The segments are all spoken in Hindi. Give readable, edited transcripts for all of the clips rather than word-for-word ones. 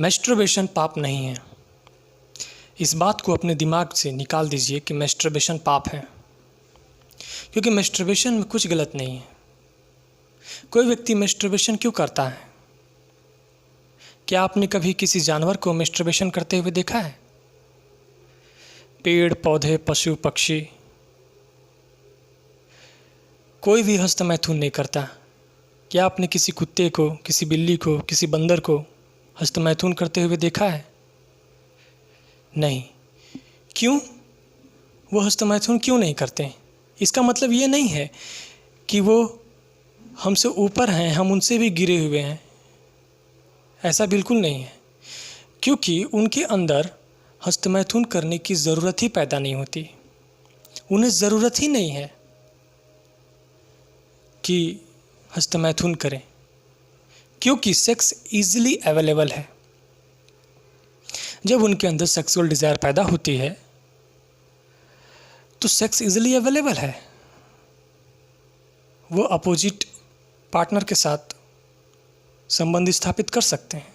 मैस्टरबेशन पाप नहीं है। इस बात को अपने दिमाग से निकाल दीजिए कि मैस्टरबेशन पाप है, क्योंकि मैस्टरबेशन में कुछ गलत नहीं है। कोई व्यक्ति मैस्टरबेशन क्यों करता है? क्या आपने कभी किसी जानवर को मैस्टरबेशन करते हुए देखा है? पेड़ पौधे, पशु पक्षी, कोई भी हस्तमैथुन नहीं करता। क्या आपने किसी कुत्ते को, किसी बिल्ली को, किसी बंदर को हस्तमैथुन करते हुए देखा है? नहीं। क्यों? वो हस्तमैथुन क्यों नहीं करते? इसका मतलब ये नहीं है कि वो हमसे ऊपर हैं, हम उनसे भी गिरे हुए हैं। ऐसा बिल्कुल नहीं है, क्योंकि उनके अंदर हस्तमैथुन करने की ज़रूरत ही पैदा नहीं होती। उन्हें ज़रूरत ही नहीं है कि हस्तमैथुन करें, क्योंकि सेक्स ईजिली अवेलेबल है। जब उनके अंदर सेक्सुअल डिज़ायर पैदा होती है तो सेक्स ईजिली अवेलेबल है। वो अपोजिट पार्टनर के साथ संबंध स्थापित कर सकते हैं।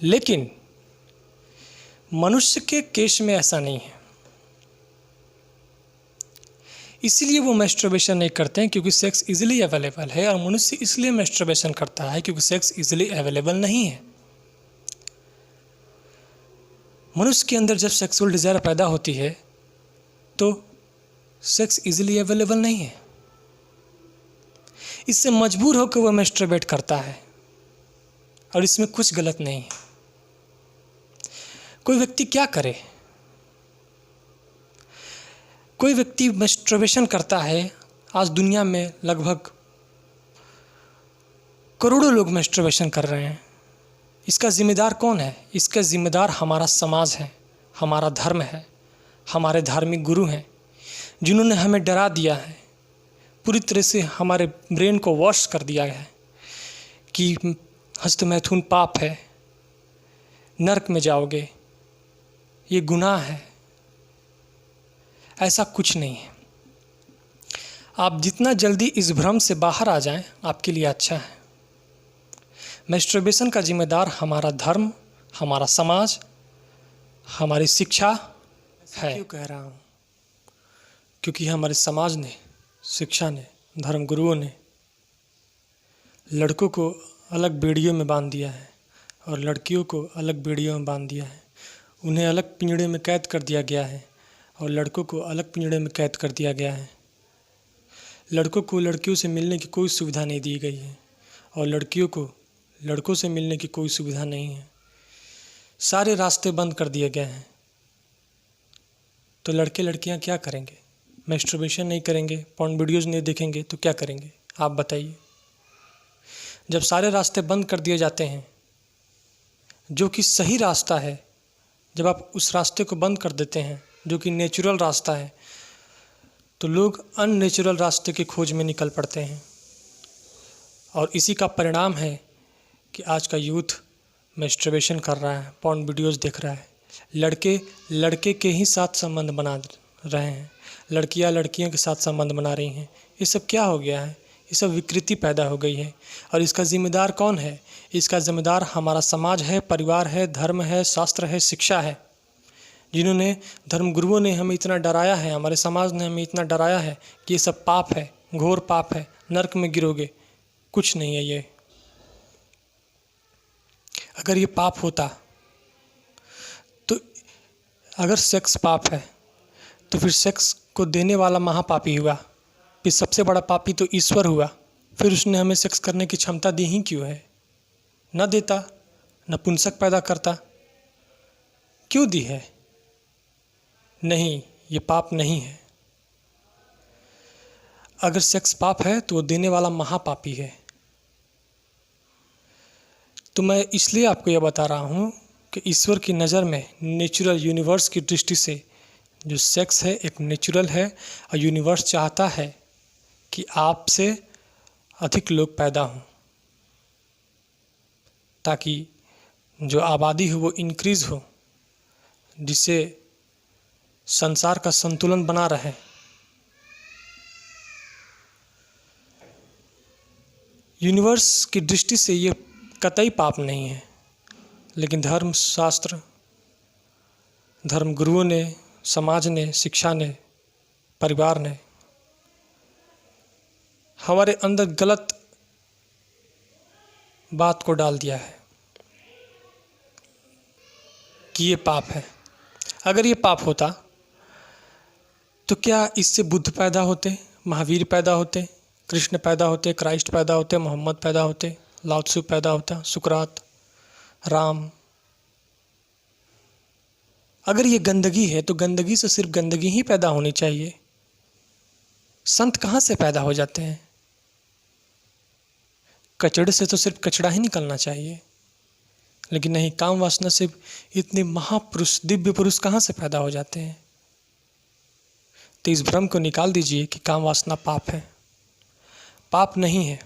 लेकिन मनुष्य के केस में ऐसा नहीं है। इसीलिए वो मैस्टरबेशन नहीं करते हैं, क्योंकि सेक्स इजीली अवेलेबल है। और मनुष्य इसलिए मैस्टरबेशन करता है क्योंकि सेक्स इजीली अवेलेबल नहीं है। मनुष्य के अंदर जब सेक्सुअल डिज़ायर पैदा होती है तो सेक्स इजीली अवेलेबल नहीं है। इससे मजबूर होकर वह मैस्टरबेट करता है, और इसमें कुछ गलत नहीं है। कोई व्यक्ति क्या करे? कोई व्यक्ति मैस्टरबेशन करता है। आज दुनिया में लगभग करोड़ों लोग मैस्टरबेशन कर रहे हैं। इसका जिम्मेदार कौन है? इसका जिम्मेदार हमारा समाज है, हमारा धर्म है, हमारे धार्मिक गुरु हैं, जिन्होंने हमें डरा दिया है, पूरी तरह से हमारे ब्रेन को वॉश कर दिया है कि हस्तमैथुन पाप है, नरक में जाओगे, ये गुनाह है। ऐसा कुछ नहीं है। आप जितना जल्दी इस भ्रम से बाहर आ जाएं, आपके लिए अच्छा है। मैस्टरबेशन का जिम्मेदार हमारा धर्म, हमारा समाज, हमारी शिक्षा है। क्यों कह रहा हूँ? क्योंकि हमारे समाज ने, शिक्षा ने, धर्म गुरुओं ने लड़कों को अलग बेड़ियों में बांध दिया है और लड़कियों को अलग बेड़ियों में बांध दिया है। उन्हें अलग पिंजड़े में कैद कर दिया गया है और लड़कों को अलग पिंजड़े में कैद कर दिया गया है। लड़कों को लड़कियों से मिलने की कोई सुविधा नहीं दी गई है और लड़कियों को लड़कों से मिलने की कोई सुविधा नहीं है। सारे रास्ते बंद कर दिए गए हैं। तो लड़के लड़कियां क्या करेंगे? मैस्टरबेशन नहीं करेंगे, पॉर्न वीडियोज़ नहीं देखेंगे तो क्या करेंगे? आप बताइए। जब सारे रास्ते बंद कर दिए जाते हैं, जो कि सही रास्ता है, जब आप उस रास्ते को बंद कर देते हैं जो कि नेचुरल रास्ता है, तो लोग अननेचुरल रास्ते की खोज में निकल पड़ते हैं। और इसी का परिणाम है कि आज का यूथ मैस्टरबेशन कर रहा है, पॉर्न वीडियोज़ देख रहा है। लड़के लड़के के ही साथ संबंध बना रहे हैं, लड़कियां लड़कियों के साथ संबंध बना रही हैं। ये सब क्या हो गया है? ये सब विकृति पैदा हो गई है। और इसका जिम्मेदार कौन है? इसका जिम्मेदार हमारा समाज है, परिवार है, धर्म है, शास्त्र है, शिक्षा है, जिन्होंने, धर्म गुरुओं ने हमें इतना डराया है, हमारे समाज ने हमें इतना डराया है कि ये सब पाप है, घोर पाप है, नरक में गिरोगे। कुछ नहीं है ये। अगर ये पाप होता, तो अगर सेक्स पाप है तो फिर सेक्स को देने वाला महापापी हुआ, फिर सबसे बड़ा पापी तो ईश्वर हुआ। फिर उसने हमें सेक्स करने की क्षमता दी ही क्यों है? न देता, नपुंसक पैदा करता, क्यों दी है? नहीं, ये पाप नहीं है। अगर सेक्स पाप है तो वो देने वाला महापापी है। तो मैं इसलिए आपको यह बता रहा हूँ कि ईश्वर की नज़र में, नेचुरल यूनिवर्स की दृष्टि से, जो सेक्स है एक नेचुरल है। और यूनिवर्स चाहता है कि आपसे अधिक लोग पैदा हों, ताकि जो आबादी हो वो इंक्रीज़ हो, जिससे संसार का संतुलन बना रहे। यूनिवर्स की दृष्टि से ये कतई पाप नहीं है। लेकिन धर्म शास्त्र, धर्म गुरुओं ने, समाज ने, शिक्षा ने, परिवार ने हमारे अंदर गलत बात को डाल दिया है कि ये पाप है। अगर ये पाप होता तो क्या इससे बुद्ध पैदा होते, महावीर पैदा होते, कृष्ण पैदा होते, क्राइस्ट पैदा होते, मोहम्मद पैदा होते, लाओ त्सु पैदा होता, सुकरात, राम? अगर ये गंदगी है तो गंदगी से सिर्फ गंदगी ही पैदा होनी चाहिए। संत कहाँ से पैदा हो जाते हैं? कचड़े से तो सिर्फ कचड़ा ही निकलना चाहिए, लेकिन नहीं, काम वासना से इतने महापुरुष, दिव्य पुरुष कहाँ से पैदा हो जाते हैं? तो इस भ्रम को निकाल दीजिए कि काम वासना पाप है। पाप नहीं है।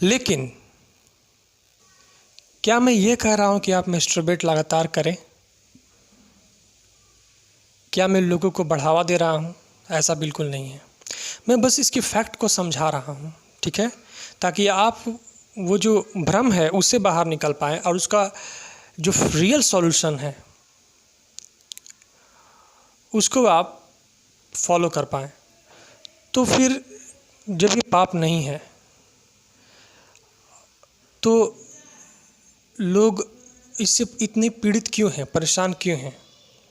लेकिन क्या मैं ये कह रहा हूं कि आप मैस्टरबेट लगातार करें? क्या मैं लोगों को बढ़ावा दे रहा हूं? ऐसा बिल्कुल नहीं है। मैं बस इसके फैक्ट को समझा रहा हूं, ठीक है, ताकि आप वो जो भ्रम है उससे बाहर निकल पाएँ और उसका जो रियल सॉल्यूशन है उसको आप फॉलो कर पाएँ। तो फिर जब ये पाप नहीं है तो लोग इससे इतने पीड़ित क्यों हैं, परेशान क्यों हैं?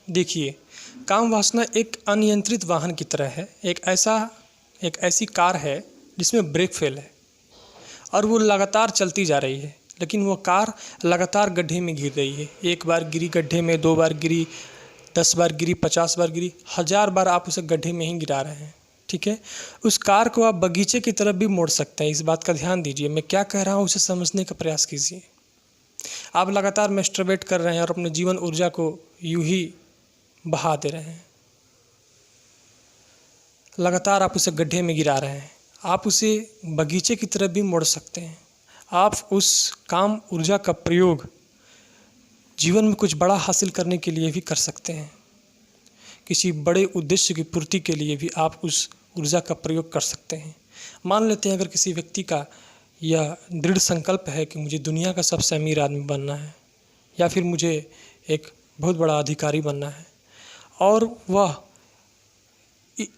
देखिए, काम वासना एक अनियंत्रित वाहन की तरह है। एक ऐसी कार है जिसमें ब्रेक फेल है और वो लगातार चलती जा रही है, लेकिन वो कार लगातार गड्ढे में गिर रही है। एक बार गिरी गड्ढे में, 2 बार गिरी, 10 बार गिरी, 50 बार गिरी, 1000 बार आप उसे गड्ढे में ही गिरा रहे हैं, ठीक है। उस कार को आप बगीचे की तरफ भी मोड़ सकते हैं। इस बात का ध्यान दीजिए। मैं क्या कह रहा हूँ उसे समझने का प्रयास कीजिए। आप लगातार मैस्टरबेट कर रहे हैं और अपने जीवन ऊर्जा को यूं ही बहा दे रहे हैं। लगातार आप उसे गड्ढे में गिरा रहे हैं। आप उसे बगीचे की तरफ भी मोड़ सकते हैं। आप उस काम ऊर्जा का प्रयोग जीवन में कुछ बड़ा हासिल करने के लिए भी कर सकते हैं। किसी बड़े उद्देश्य की पूर्ति के लिए भी आप उस ऊर्जा का प्रयोग कर सकते हैं। मान लेते हैं अगर किसी व्यक्ति का यह दृढ़ संकल्प है कि मुझे दुनिया का सबसे अमीर आदमी बनना है या फिर मुझे एक बहुत बड़ा अधिकारी बनना है, और वह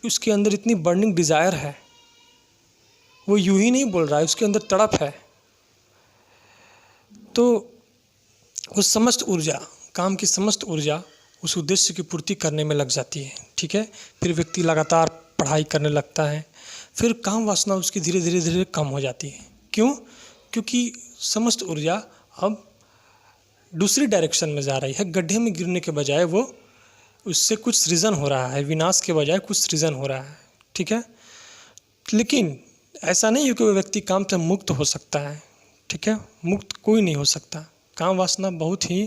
उसके अंदर इतनी बर्निंग डिज़ायर है, वो यूं ही नहीं बोल रहा है, उसके अंदर तड़प है, तो उस समस्त ऊर्जा, काम की समस्त ऊर्जा उस उद्देश्य की पूर्ति करने में लग जाती है, ठीक है। फिर व्यक्ति लगातार पढ़ाई करने लगता है, फिर काम वासना उसकी धीरे धीरे कम हो जाती है। क्यों? क्योंकि समस्त ऊर्जा अब दूसरी डायरेक्शन में जा रही है। गड्ढे में गिरने के बजाय वो उससे कुछ सृजन हो रहा है, विनाश के बजाय कुछ सृजन हो रहा है, ठीक है। लेकिन ऐसा नहीं है कि वो व्यक्ति काम से मुक्त हो सकता है, ठीक है। मुक्त कोई नहीं हो सकता। काम वासना बहुत ही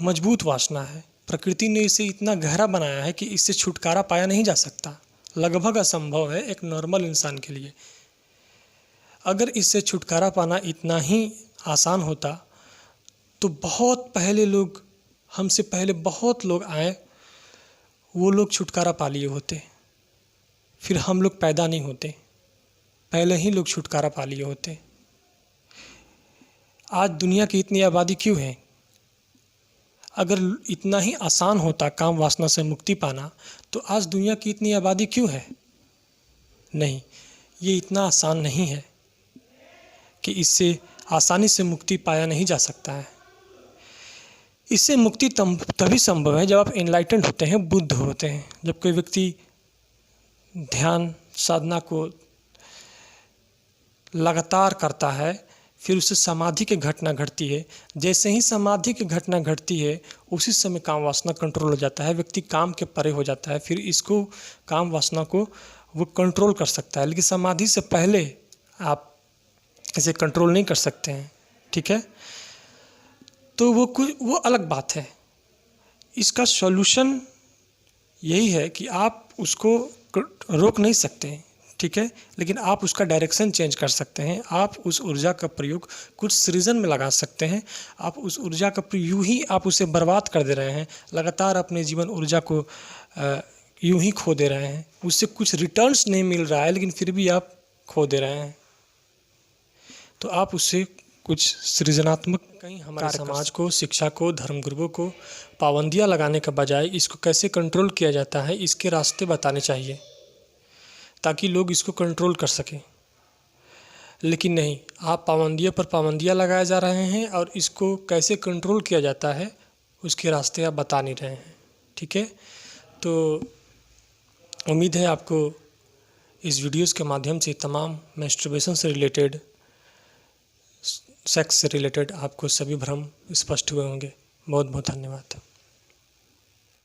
मजबूत वासना है। प्रकृति ने इसे इतना गहरा बनाया है कि इससे छुटकारा पाया नहीं जा सकता। लगभग असंभव है एक नॉर्मल इंसान के लिए। अगर इससे छुटकारा पाना इतना ही आसान होता तो बहुत पहले लोग, हमसे पहले बहुत लोग आए, वो लोग छुटकारा पा लिए होते, फिर हम लोग पैदा नहीं होते, पहले ही लोग छुटकारा पा लिए होते। आज दुनिया की इतनी आबादी क्यों है? अगर इतना ही आसान होता काम वासना से मुक्ति पाना, तो आज दुनिया की इतनी आबादी क्यों है? नहीं, ये इतना आसान नहीं है कि इससे आसानी से मुक्ति पाया नहीं जा सकता है। इससे मुक्ति तभी संभव है जब आप एनलाइटेंड होते हैं, बुद्ध होते हैं। जब कोई व्यक्ति ध्यान साधना को लगातार करता है, फिर उससे समाधि की घटना घटती है। जैसे ही समाधि की घटना घटती है, उसी समय काम वासना कंट्रोल हो जाता है, व्यक्ति काम के परे हो जाता है। फिर इसको, काम वासना को वो कंट्रोल कर सकता है। लेकिन समाधि से पहले आप इसे कंट्रोल नहीं कर सकते हैं, ठीक है। तो वो अलग बात है। इसका सॉल्यूशन यही है कि आप उसको रोक नहीं सकते, ठीक है, लेकिन आप उसका डायरेक्शन चेंज कर सकते हैं। आप उस ऊर्जा का प्रयोग कुछ सृजन में लगा सकते हैं। आप उस ऊर्जा का यूं ही आप उसे बर्बाद कर दे रहे हैं, लगातार अपने जीवन ऊर्जा को यूं ही खो दे रहे हैं। उससे कुछ रिटर्न्स नहीं मिल रहा है, लेकिन फिर भी आप खो दे रहे हैं। तो आप उससे कुछ सृजनात्मक कहीं हमारे समाज को, शिक्षा को, धर्मगुरुओं को पाबंदियाँ लगाने के बजाय इसको कैसे कंट्रोल किया जाता है इसके रास्ते बताने चाहिए, ताकि लोग इसको कंट्रोल कर सकें। लेकिन नहीं, आप पाबंदियों पर पाबंदियाँ लगाए जा रहे हैं और इसको कैसे कंट्रोल किया जाता है उसके रास्ते आप बता नहीं रहे हैं। ठीक है, तो उम्मीद है आपको इस वीडियोज़ के माध्यम से तमाम मैस्टरबेशन से रिलेटेड, सेक्स से रिलेटेड आपको सभी भ्रम स्पष्ट हुए होंगे। बहुत बहुत धन्यवाद।